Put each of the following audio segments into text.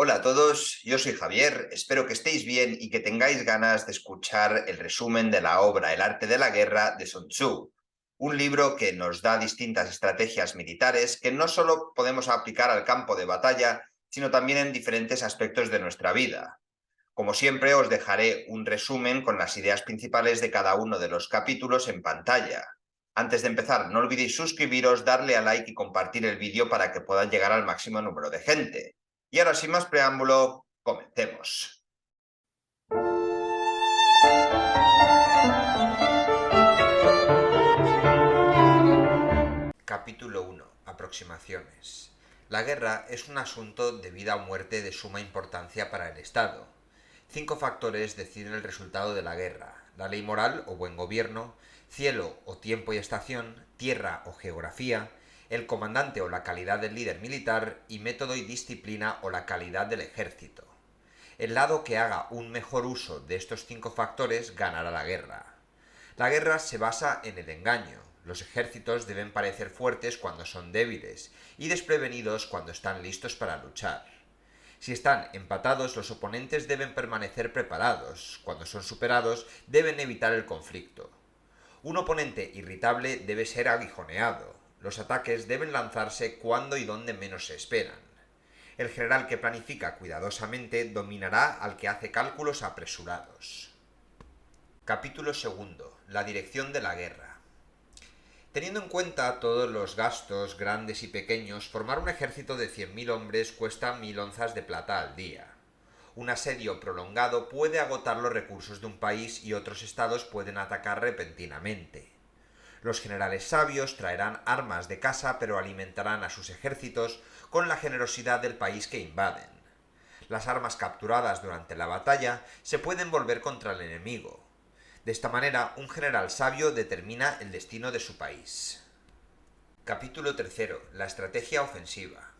Hola a todos, yo soy Javier, espero que estéis bien y que tengáis ganas de escuchar el resumen de la obra El arte de la guerra de Sun Tzu, un libro que nos da distintas estrategias militares que no solo podemos aplicar al campo de batalla, sino también en diferentes aspectos de nuestra vida. Como siempre, os dejaré un resumen con las ideas principales de cada uno de los capítulos en pantalla. Antes de empezar, no olvidéis suscribiros, darle a like y compartir el vídeo para que pueda llegar al máximo número de gente. Y ahora, sin más preámbulo, comencemos. Capítulo 1. Aproximaciones. La guerra es un asunto de vida o muerte de suma importancia para el Estado. 5 factores deciden el resultado de la guerra: la ley moral o buen gobierno, cielo o tiempo y estación, tierra o geografía, el comandante o la calidad del líder militar y método y disciplina o la calidad del ejército. El lado que haga un mejor uso de estos 5 factores ganará la guerra. La guerra se basa en el engaño. Los ejércitos deben parecer fuertes cuando son débiles y desprevenidos cuando están listos para luchar. Si están empatados, los oponentes deben permanecer preparados. Cuando son superados, deben evitar el conflicto. Un oponente irritable debe ser aguijoneado. Los ataques deben lanzarse cuando y donde menos se esperan. El general que planifica cuidadosamente dominará al que hace cálculos apresurados. Capítulo 2. La dirección de la guerra. Teniendo en cuenta todos los gastos, grandes y pequeños, formar un ejército de 100.000 hombres cuesta 1.000 onzas de plata al día. Un asedio prolongado puede agotar los recursos de un país y otros estados pueden atacar repentinamente. Los generales sabios traerán armas de casa, pero alimentarán a sus ejércitos con la generosidad del país que invaden. Las armas capturadas durante la batalla se pueden volver contra el enemigo. De esta manera, un general sabio determina el destino de su país. Capítulo 3. La estrategia ofensiva.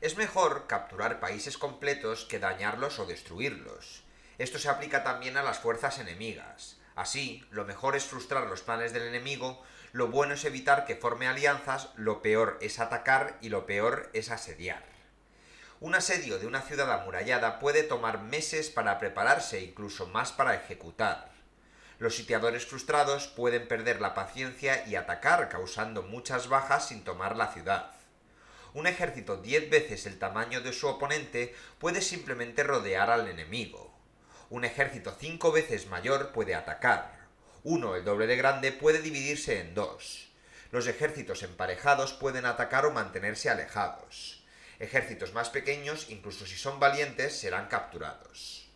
Es mejor capturar países completos que dañarlos o destruirlos. Esto se aplica también a las fuerzas enemigas. Así, lo mejor es frustrar los planes del enemigo, lo bueno es evitar que forme alianzas, lo peor es atacar y lo peor es asediar. Un asedio de una ciudad amurallada puede tomar meses para prepararse, incluso más para ejecutar. Los sitiadores frustrados pueden perder la paciencia y atacar, causando muchas bajas sin tomar la ciudad. Un ejército 10 veces el tamaño de su oponente puede simplemente rodear al enemigo. Un ejército 5 veces mayor puede atacar. Uno, el doble de grande, puede dividirse en 2. Los ejércitos emparejados pueden atacar o mantenerse alejados. Ejércitos más pequeños, incluso si son valientes, serán capturados.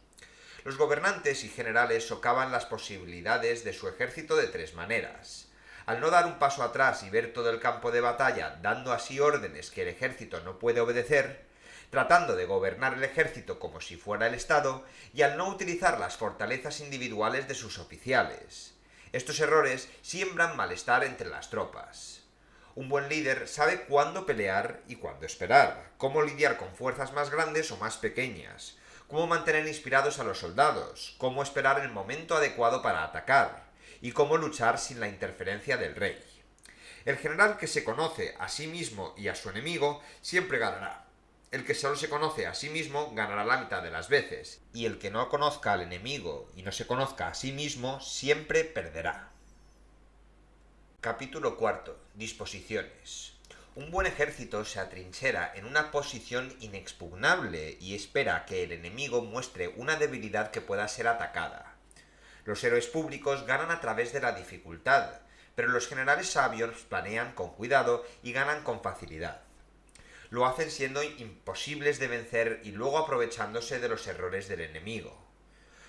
Los gobernantes y generales socavan las posibilidades de su ejército de 3 maneras. Al no dar un paso atrás y ver todo el campo de batalla, dando así órdenes que el ejército no puede obedecer, tratando de gobernar el ejército como si fuera el Estado, y al no utilizar las fortalezas individuales de sus oficiales. Estos errores siembran malestar entre las tropas. Un buen líder sabe cuándo pelear y cuándo esperar, cómo lidiar con fuerzas más grandes o más pequeñas, cómo mantener inspirados a los soldados, cómo esperar el momento adecuado para atacar, y cómo luchar sin la interferencia del rey. El general que se conoce a sí mismo y a su enemigo siempre ganará. El que solo se conoce a sí mismo ganará la mitad de las veces, y el que no conozca al enemigo y no se conozca a sí mismo siempre perderá. Capítulo 4. Disposiciones. Un buen ejército se atrinchera en una posición inexpugnable y espera que el enemigo muestre una debilidad que pueda ser atacada. Los héroes públicos ganan a través de la dificultad, pero los generales sabios planean con cuidado y ganan con facilidad. Lo hacen siendo imposibles de vencer y luego aprovechándose de los errores del enemigo.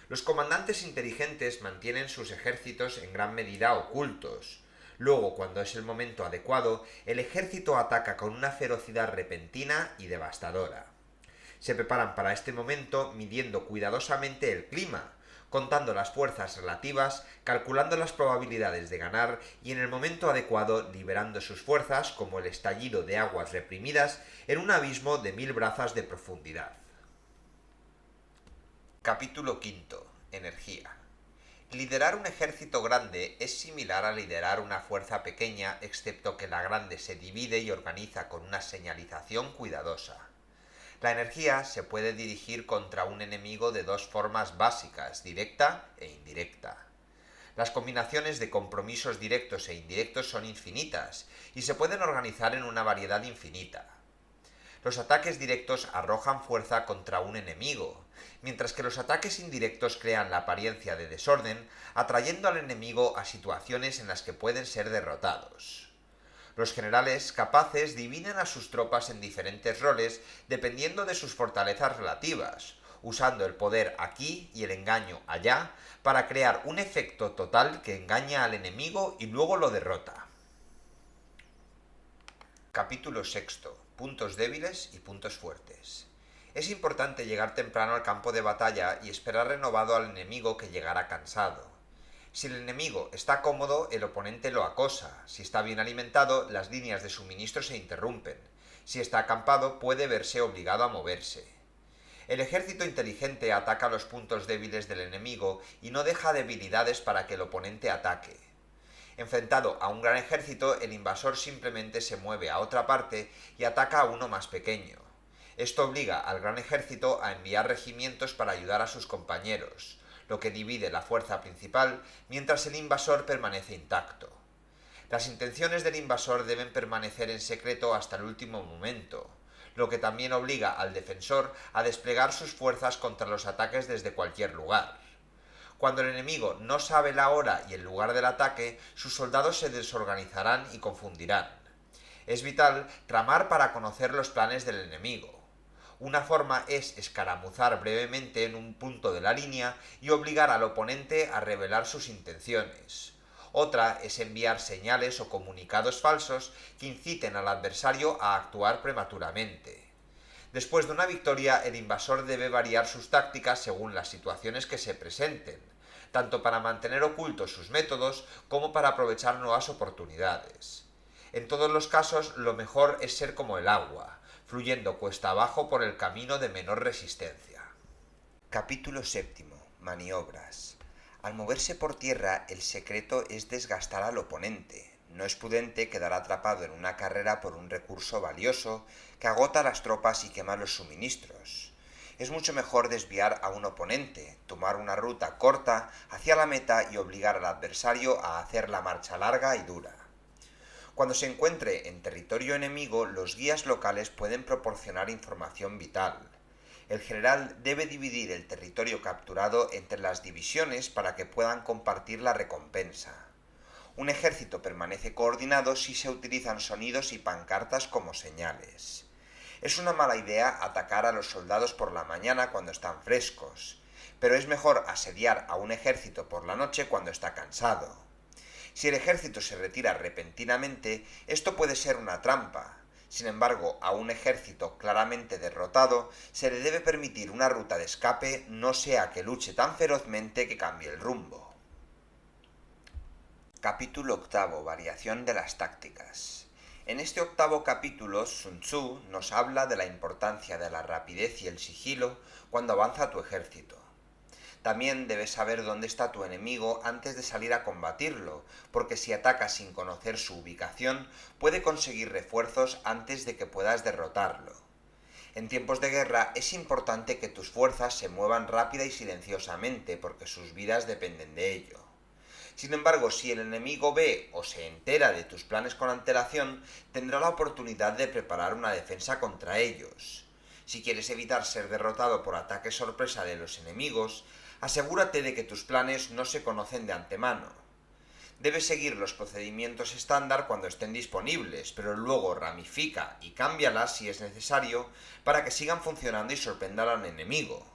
Los comandantes inteligentes mantienen sus ejércitos en gran medida ocultos. Luego, cuando es el momento adecuado, el ejército ataca con una ferocidad repentina y devastadora. Se preparan para este momento midiendo cuidadosamente el clima, contando las fuerzas relativas, calculando las probabilidades de ganar y en el momento adecuado liberando sus fuerzas como el estallido de aguas reprimidas en un abismo de 1000 brazas de profundidad. Capítulo 5. Energía. Liderar un ejército grande es similar a liderar una fuerza pequeña, excepto que la grande se divide y organiza con una señalización cuidadosa. La energía se puede dirigir contra un enemigo de dos formas básicas, directa e indirecta. Las combinaciones de compromisos directos e indirectos son infinitas y se pueden organizar en una variedad infinita. Los ataques directos arrojan fuerza contra un enemigo, mientras que los ataques indirectos crean la apariencia de desorden, atrayendo al enemigo a situaciones en las que pueden ser derrotados. Los generales capaces dividen a sus tropas en diferentes roles dependiendo de sus fortalezas relativas, usando el poder aquí y el engaño allá para crear un efecto total que engaña al enemigo y luego lo derrota. Capítulo sexto. Puntos débiles y puntos fuertes. Es importante llegar temprano al campo de batalla y esperar renovado al enemigo que llegará cansado. Si el enemigo está cómodo, el oponente lo acosa. Si está bien alimentado, las líneas de suministro se interrumpen. Si está acampado, puede verse obligado a moverse. El ejército inteligente ataca los puntos débiles del enemigo y no deja debilidades para que el oponente ataque. Enfrentado a un gran ejército, el invasor simplemente se mueve a otra parte y ataca a uno más pequeño. Esto obliga al gran ejército a enviar regimientos para ayudar a sus compañeros, lo que divide la fuerza principal mientras el invasor permanece intacto. Las intenciones del invasor deben permanecer en secreto hasta el último momento, lo que también obliga al defensor a desplegar sus fuerzas contra los ataques desde cualquier lugar. Cuando el enemigo no sabe la hora y el lugar del ataque, sus soldados se desorganizarán y confundirán. Es vital tramar para conocer los planes del enemigo. Una forma es escaramuzar brevemente en un punto de la línea y obligar al oponente a revelar sus intenciones. Otra es enviar señales o comunicados falsos que inciten al adversario a actuar prematuramente. Después de una victoria, el invasor debe variar sus tácticas según las situaciones que se presenten, tanto para mantener ocultos sus métodos como para aprovechar nuevas oportunidades. En todos los casos, lo mejor es ser como el agua, fluyendo cuesta abajo por el camino de menor resistencia. Capítulo séptimo. Maniobras. Al moverse por tierra, el secreto es desgastar al oponente. No es prudente quedar atrapado en una carrera por un recurso valioso que agota las tropas y quema los suministros. Es mucho mejor desviar a un oponente, tomar una ruta corta hacia la meta y obligar al adversario a hacer la marcha larga y dura. Cuando se encuentre en territorio enemigo, los guías locales pueden proporcionar información vital. El general debe dividir el territorio capturado entre las divisiones para que puedan compartir la recompensa. Un ejército permanece coordinado si se utilizan sonidos y pancartas como señales. Es una mala idea atacar a los soldados por la mañana cuando están frescos, pero es mejor asediar a un ejército por la noche cuando está cansado. Si el ejército se retira repentinamente, esto puede ser una trampa. Sin embargo, a un ejército claramente derrotado se le debe permitir una ruta de escape, no sea que luche tan ferozmente que cambie el rumbo. Capítulo octavo. Variación de las tácticas. En este octavo capítulo, Sun Tzu nos habla de la importancia de la rapidez y el sigilo cuando avanza tu ejército. También debes saber dónde está tu enemigo antes de salir a combatirlo, porque si atacas sin conocer su ubicación, puede conseguir refuerzos antes de que puedas derrotarlo. En tiempos de guerra es importante que tus fuerzas se muevan rápida y silenciosamente, porque sus vidas dependen de ello. Sin embargo, si el enemigo ve o se entera de tus planes con antelación, tendrá la oportunidad de preparar una defensa contra ellos. Si quieres evitar ser derrotado por ataques sorpresa de los enemigos, asegúrate de que tus planes no se conocen de antemano. Debes seguir los procedimientos estándar cuando estén disponibles, pero luego ramifica y cámbialas si es necesario para que sigan funcionando y sorprendan al enemigo.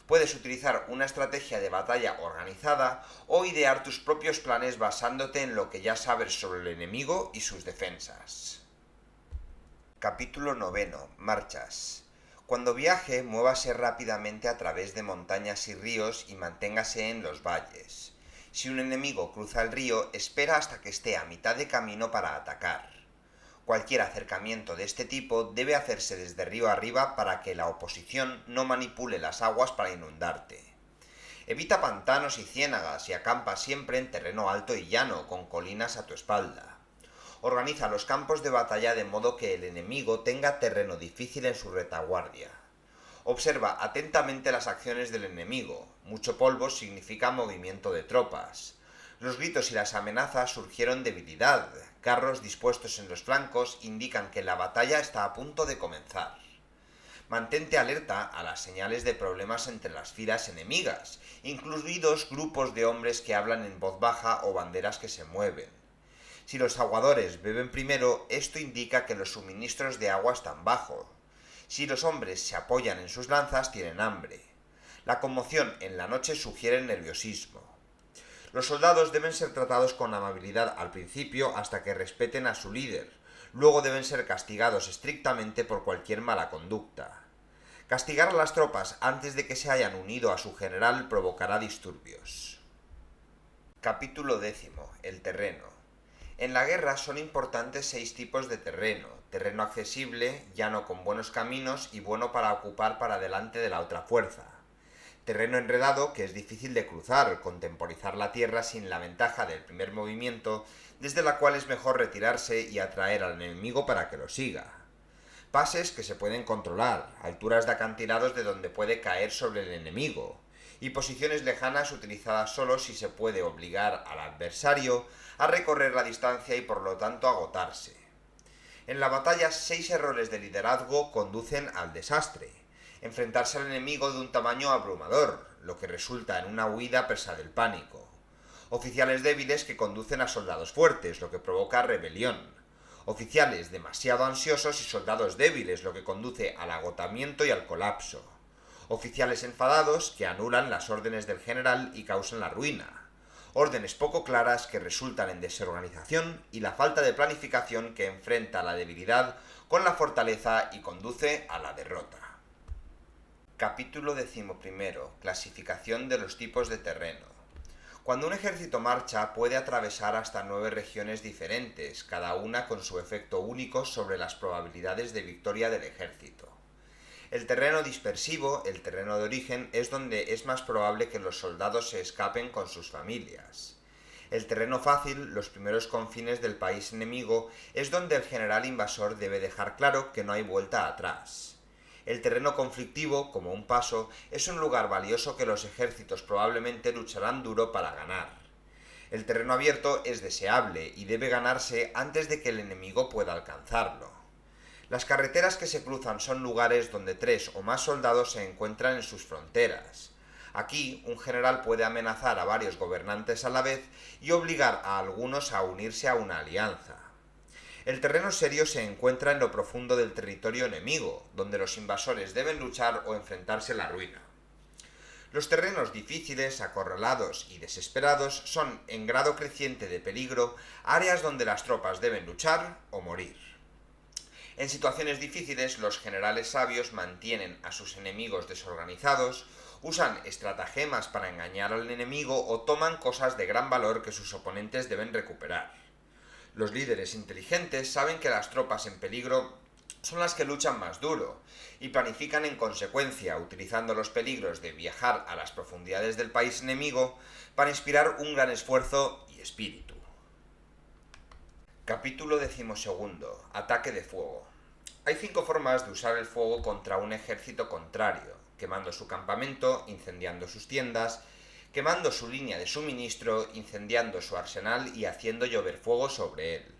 Puedes utilizar una estrategia de batalla organizada o idear tus propios planes basándote en lo que ya sabes sobre el enemigo y sus defensas. Capítulo 9. Marchas. Cuando viaje, muévase rápidamente a través de montañas y ríos y manténgase en los valles. Si un enemigo cruza el río, espera hasta que esté a mitad de camino para atacar. Cualquier acercamiento de este tipo debe hacerse desde río arriba para que la oposición no manipule las aguas para inundarte. Evita pantanos y ciénagas y acampa siempre en terreno alto y llano, con colinas a tu espalda. Organiza los campos de batalla de modo que el enemigo tenga terreno difícil en su retaguardia. Observa atentamente las acciones del enemigo. Mucho polvo significa movimiento de tropas. Los gritos y las amenazas surgieron debilidad. Carros dispuestos en los flancos indican que la batalla está a punto de comenzar. Mantente alerta a las señales de problemas entre las filas enemigas, incluidos grupos de hombres que hablan en voz baja o banderas que se mueven. Si los aguadores beben primero, esto indica que los suministros de agua están bajos. Si los hombres se apoyan en sus lanzas, tienen hambre. La conmoción en la noche sugiere nerviosismo. Los soldados deben ser tratados con amabilidad al principio hasta que respeten a su líder. Luego deben ser castigados estrictamente por cualquier mala conducta. Castigar a las tropas antes de que se hayan unido a su general provocará disturbios. Capítulo 10. El terreno. En la guerra son importantes 6 tipos de terreno. Terreno accesible, llano con buenos caminos y bueno para ocupar para delante de la otra fuerza. Terreno enredado, que es difícil de cruzar, con temporizar la tierra sin la ventaja del primer movimiento, desde la cual es mejor retirarse y atraer al enemigo para que lo siga. Pases que se pueden controlar, alturas de acantilados de donde puede caer sobre el enemigo, y posiciones lejanas utilizadas solo si se puede obligar al adversario a recorrer la distancia y por lo tanto agotarse. En la batalla 6 errores de liderazgo conducen al desastre. Enfrentarse al enemigo de un tamaño abrumador, lo que resulta en una huida presa del pánico. Oficiales débiles que conducen a soldados fuertes, lo que provoca rebelión. Oficiales demasiado ansiosos y soldados débiles, lo que conduce al agotamiento y al colapso. Oficiales enfadados que anulan las órdenes del general y causan la ruina. Órdenes poco claras que resultan en desorganización y la falta de planificación que enfrenta la debilidad con la fortaleza y conduce a la derrota. Capítulo 11. Clasificación de los tipos de terreno. Cuando un ejército marcha puede atravesar hasta 9 regiones diferentes, cada una con su efecto único sobre las probabilidades de victoria del ejército. El terreno dispersivo, el terreno de origen, es donde es más probable que los soldados se escapen con sus familias. El terreno fácil, los primeros confines del país enemigo, es donde el general invasor debe dejar claro que no hay vuelta atrás. El terreno conflictivo, como un paso, es un lugar valioso que los ejércitos probablemente lucharán duro para ganar. El terreno abierto es deseable y debe ganarse antes de que el enemigo pueda alcanzarlo. Las carreteras que se cruzan son lugares donde 3 o más soldados se encuentran en sus fronteras. Aquí, un general puede amenazar a varios gobernantes a la vez y obligar a algunos a unirse a una alianza. El terreno serio se encuentra en lo profundo del territorio enemigo, donde los invasores deben luchar o enfrentarse a la ruina. Los terrenos difíciles, acorralados y desesperados son, en grado creciente de peligro, áreas donde las tropas deben luchar o morir. En situaciones difíciles, los generales sabios mantienen a sus enemigos desorganizados, usan estratagemas para engañar al enemigo o toman cosas de gran valor que sus oponentes deben recuperar. Los líderes inteligentes saben que las tropas en peligro son las que luchan más duro y planifican en consecuencia, utilizando los peligros de viajar a las profundidades del país enemigo para inspirar un gran esfuerzo y espíritu. Capítulo 12. Ataque de fuego. Hay 5 formas de usar el fuego contra un ejército contrario: quemando su campamento, incendiando sus tiendas, quemando su línea de suministro, incendiando su arsenal y haciendo llover fuego sobre él.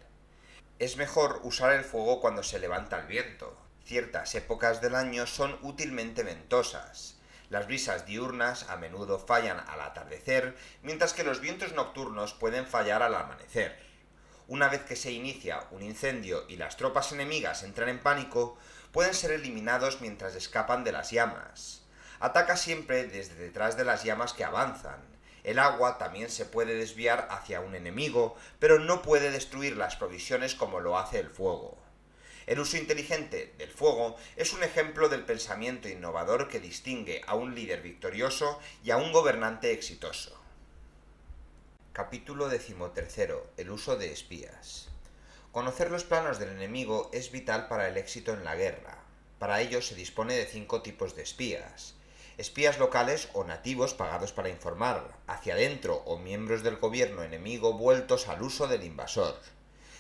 Es mejor usar el fuego cuando se levanta el viento. Ciertas épocas del año son útilmente ventosas. Las brisas diurnas a menudo fallan al atardecer, mientras que los vientos nocturnos pueden fallar al amanecer. Una vez que se inicia un incendio y las tropas enemigas entran en pánico, pueden ser eliminados mientras escapan de las llamas. Ataca siempre desde detrás de las llamas que avanzan. El agua también se puede desviar hacia un enemigo, pero no puede destruir las provisiones como lo hace el fuego. El uso inteligente del fuego es un ejemplo del pensamiento innovador que distingue a un líder victorioso y a un gobernante exitoso. Capítulo 13. El uso de espías. Conocer los planos del enemigo es vital para el éxito en la guerra. Para ello se dispone de 5 tipos de espías. Espías locales o nativos pagados para informar, hacia adentro o miembros del gobierno enemigo vueltos al uso del invasor.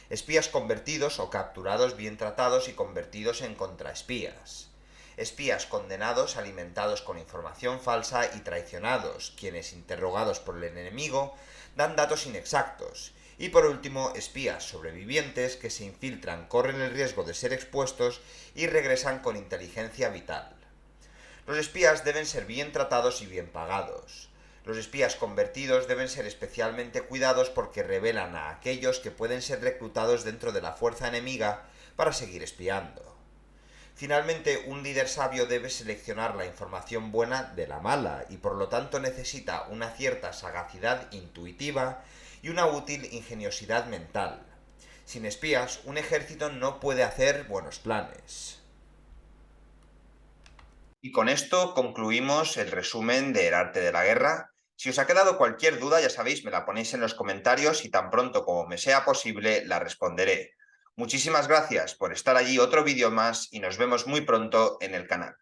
espías convertidos o capturados bien tratados y convertidos en contraespías, espías condenados alimentados con información falsa y traicionados, quienes, interrogados por el enemigo, dan datos inexactos, y por último, espías sobrevivientes que se infiltran, corren el riesgo de ser expuestos y regresan con inteligencia vital. Los espías deben ser bien tratados y bien pagados. Los espías convertidos deben ser especialmente cuidados porque revelan a aquellos que pueden ser reclutados dentro de la fuerza enemiga para seguir espiando. Finalmente, un líder sabio debe seleccionar la información buena de la mala y por lo tanto necesita una cierta sagacidad intuitiva y una útil ingeniosidad mental. Sin espías, un ejército no puede hacer buenos planes. Y con esto concluimos el resumen de El arte de la guerra. Si os ha quedado cualquier duda, ya sabéis, me la ponéis en los comentarios y tan pronto como me sea posible la responderé. Muchísimas gracias por estar allí, otro vídeo más, y nos vemos muy pronto en el canal.